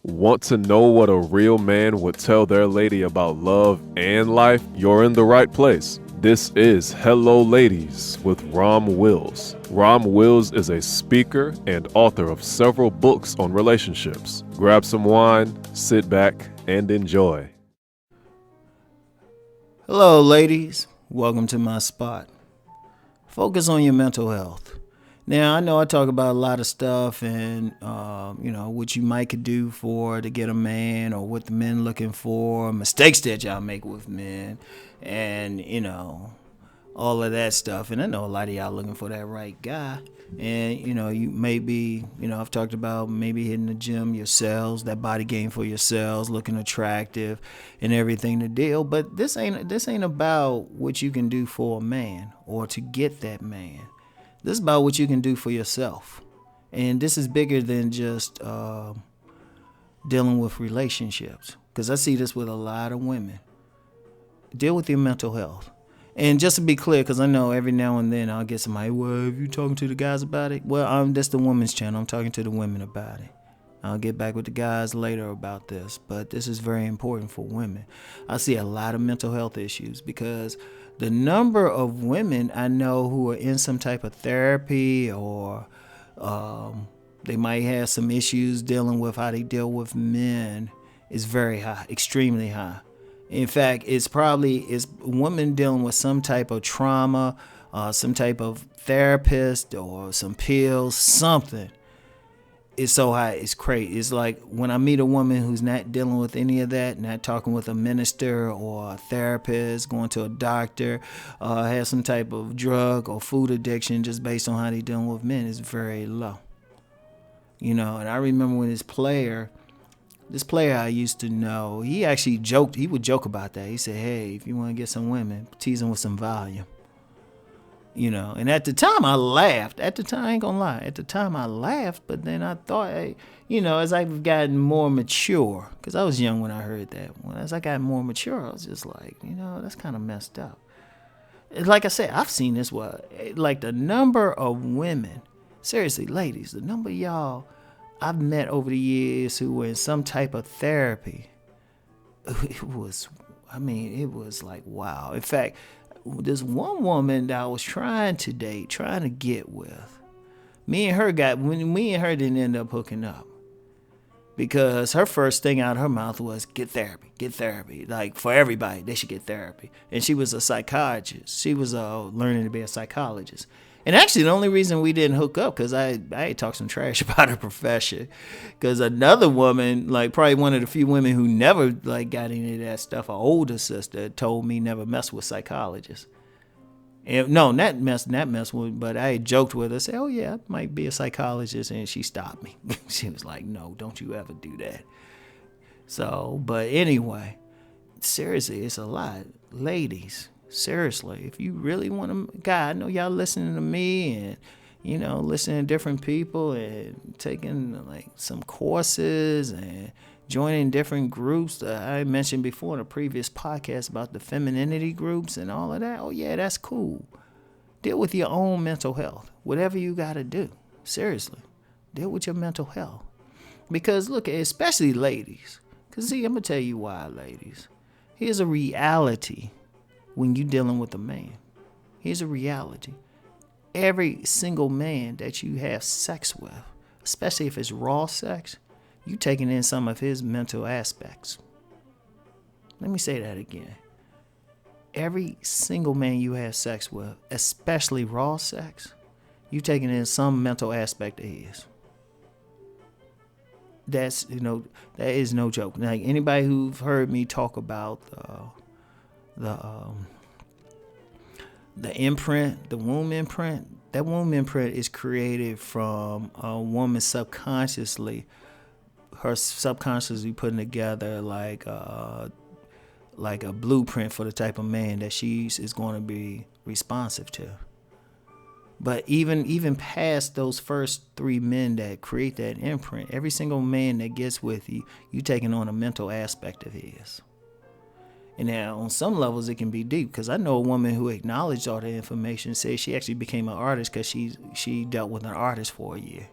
Want to know what a real man would tell their lady about love and life? You're in the right place. This is Hello Ladies with Rom Wills. Rom Wills is a speaker and author of several books on relationships. Grab some wine, sit back, and enjoy. Hello, ladies. Welcome to my spot. Focus on your mental health. Now, I know I talk about a lot of stuff and, what you might could do to get a man or what the men looking for, mistakes that y'all make with men, and, all of that stuff. And I know a lot of y'all looking for that right guy. And, you maybe, I've talked about maybe hitting the gym yourselves, that body game for yourselves, looking attractive and everything to deal. But this ain't about what you can do for a man or to get that man. This is about what you can do for yourself. And this is bigger than just dealing with relationships. Because I see this with a lot of women. Deal with your mental health. And just to be clear, because I know every now and then I'll get somebody, well, if you talking to the guys about it? Well, that's the women's channel. I'm talking to the women about it. I'll get back with the guys later about this. But this is very important for women. I see a lot of mental health issues because the number of women I know who are in some type of therapy or they might have some issues dealing with how they deal with men is very high, extremely high. In fact, it's women dealing with some type of trauma, some type of therapist or some pills, something. It's so high, it's crazy. It's like when I meet a woman who's not dealing with any of that, not talking with a minister or a therapist, going to a doctor, has some type of drug or food addiction just based on how they dealing with men, is very low. And I remember when this player I used to know, he actually joked, he would joke about that. He said, hey, if you want to get some women, tease them with some volume. And at the time I laughed. I ain't gonna lie. At the time I laughed, but then I thought, hey, as I've gotten more mature, because I was young when I heard that. As I got more mature, I was just like, that's kind of messed up. Like I said, I've seen this, like the number of women, seriously, ladies, the number of y'all I've met over the years who were in some type of therapy, it was like, wow. In fact, this one woman that I was trying to get with, when me and her didn't end up hooking up. Because her first thing out of her mouth was, get therapy. Like, for everybody, they should get therapy. And she was a psychologist. She was learning to be a psychologist. And actually, the only reason we didn't hook up, because I had talked some trash about her profession. Because another woman, like probably one of the few women who never got into that stuff, her older sister, told me never mess with psychologists. And no, not mess with, but I had joked with her, said, oh yeah, I might be a psychologist, and she stopped me. She was like, no, don't you ever do that. So, but anyway, seriously, it's a lot. Ladies, seriously, if you really want to, God, I know y'all listening to me and, listening to different people and taking some courses and joining different groups that I mentioned before in a previous podcast about the femininity groups and all of that. Oh yeah, that's cool. Deal with your own mental health. Whatever you got to do. Seriously, deal with your mental health. Because look, especially ladies. Because see, I'm going to tell you why, ladies. Here's a reality when you're dealing with a man. Here's a reality. Every single man that you have sex with, especially if it's raw sex, you taking in some of his mental aspects. Let me say that again. Every single man you have sex with, especially raw sex, you taking in some mental aspect of his. That is no joke. Like anybody who've heard me talk about the imprint, the womb imprint, that womb imprint is created from a woman subconsciously, her subconsciously putting together like a blueprint for the type of man that she is going to be responsive to. But even past those first 3 men that create that imprint, every single man that gets with you, you taking on a mental aspect of his. And now on some levels it can be deep, because I know a woman who acknowledged all that information, said she actually became an artist because she dealt with an artist for a year.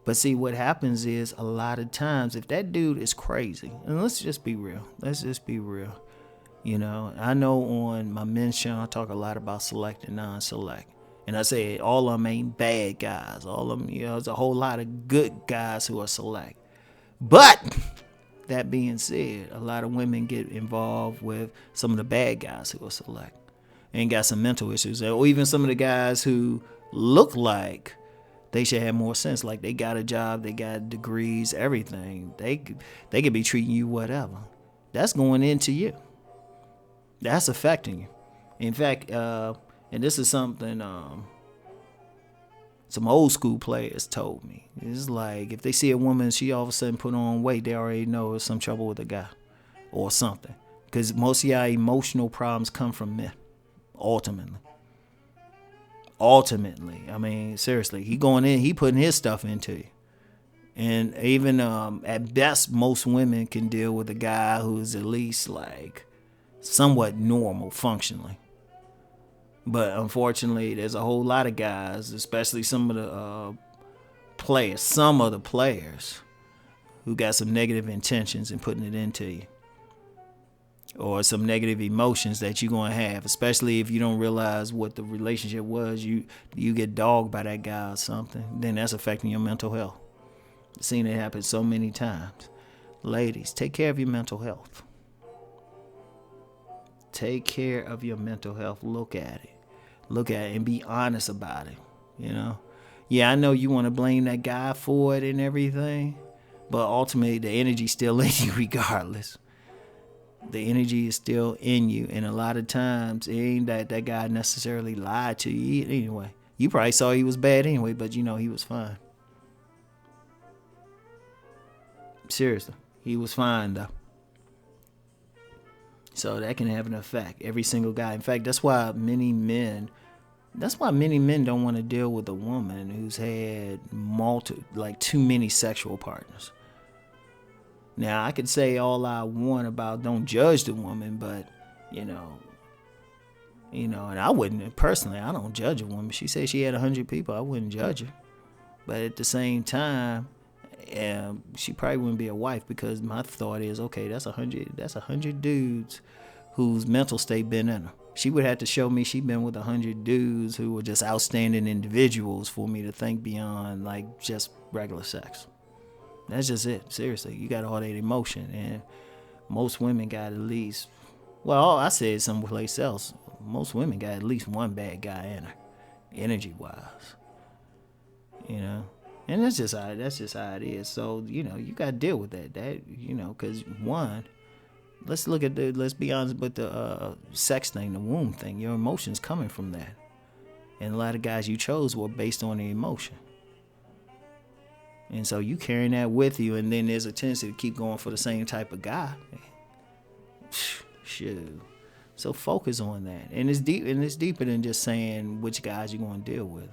But see, what happens is a lot of times, if that dude is crazy, and let's just be real. Let's just be real. You know, I know on my men's show, I talk a lot about select and non-select. And I say all of them ain't bad guys. All of them, you know, there's a whole lot of good guys who are select. But that being said, a lot of women get involved with some of the bad guys who are select and got some mental issues. Or even some of the guys who look like they should have more sense. Like they got a job, they got degrees, everything. They could be treating you whatever. That's going into you. That's affecting you. In fact, and this is something some old school players told me. It's like if they see a woman, she all of a sudden put on weight, they already know there's some trouble with a guy or something. Because most of y'all emotional problems come from men, ultimately. I mean, seriously, he going in, he putting his stuff into you. And even at best, most women can deal with a guy who's at least like somewhat normal functionally. But unfortunately, there's a whole lot of guys, especially some of the players who got some negative intentions in putting it into you. Or some negative emotions that you're going to have, especially if you don't realize what the relationship was. You get dogged by that guy or something, then that's affecting your mental health. I've seen it happen so many times. Ladies, take care of your mental health. Take care of your mental health. Look at it and be honest about it. You know, yeah, I know you want to blame that guy for it and everything, but ultimately the energy's still in you regardless. The energy is still in you, and a lot of times it ain't that guy necessarily lied to you anyway. You probably saw he was bad anyway, but you know he was fine. Seriously, he was fine though. So that can have an effect. Every single guy. In fact, that's why many men don't want to deal with a woman who's had too many sexual partners. Now, I could say all I want about don't judge the woman, but, you know, and I wouldn't, personally, I don't judge a woman. She said she had 100 people, I wouldn't judge her. But at the same time, she probably wouldn't be a wife, because my thought is, okay, that's 100 dudes whose mental state been in her. She would have to show me she been with 100 dudes who were just outstanding individuals for me to think beyond, like, just regular sex. That's just it. Seriously, you got all that emotion, and most women got at least, well, I said someplace else, most women got at least one bad guy in her, energy-wise, you know, and that's just how it is. So, you know, you got to deal with that, you know, because one, let's be honest with the sex thing, the womb thing. Your emotions coming from that, and a lot of guys you chose were based on the emotion. And so you carrying that with you, and then there's a tendency to keep going for the same type of guy. Shoot. So focus on that. And it's deeper than just saying which guys you're going to deal with.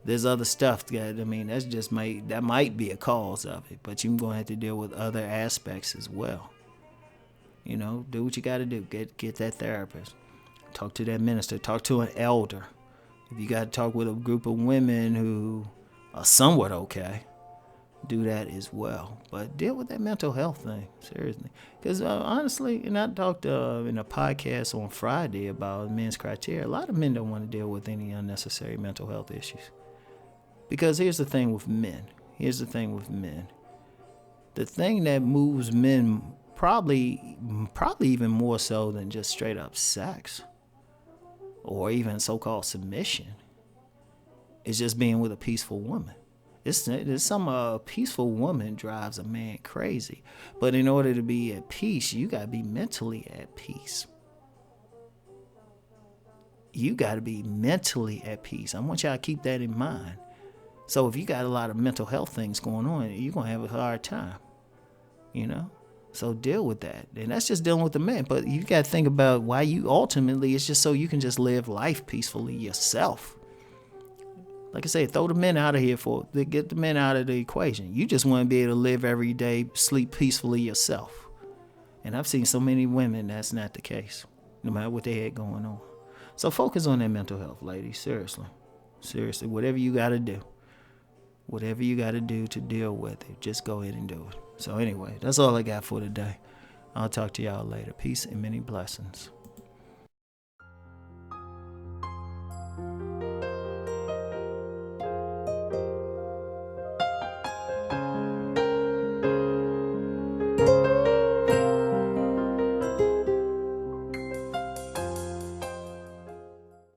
There's other stuff that might be a cause of it, but you're going to have to deal with other aspects as well. You know, do what you got to do. Get that therapist. Talk to that minister. Talk to an elder. If you got to talk with a group of women who are somewhat okay, do that as well. But deal with that mental health thing, seriously. Because honestly, and I talked in a podcast on Friday about men's criteria, a lot of men don't want to deal with any unnecessary mental health issues. Because here's the thing with men. The thing that moves men probably even more so than just straight up sex or even so-called submission is just being with a peaceful woman. A peaceful woman drives a man crazy. But in order to be at peace, you got to be mentally at peace. I want y'all to keep that in mind. So if you got a lot of mental health things going on, you're going to have a hard time, you know? So deal with that. And that's just dealing with the man. But you got to think about why it's just so you can just live life peacefully yourself. Like I say, throw the men out of here get the men out of the equation. You just want to be able to live every day, sleep peacefully yourself. And I've seen so many women that's not the case, no matter what they had going on. So focus on their mental health, ladies. Seriously, whatever you got to do. whatever you got to do to deal with it, just go ahead and do it. So anyway, that's all I got for today. I'll talk to y'all later. Peace and many blessings.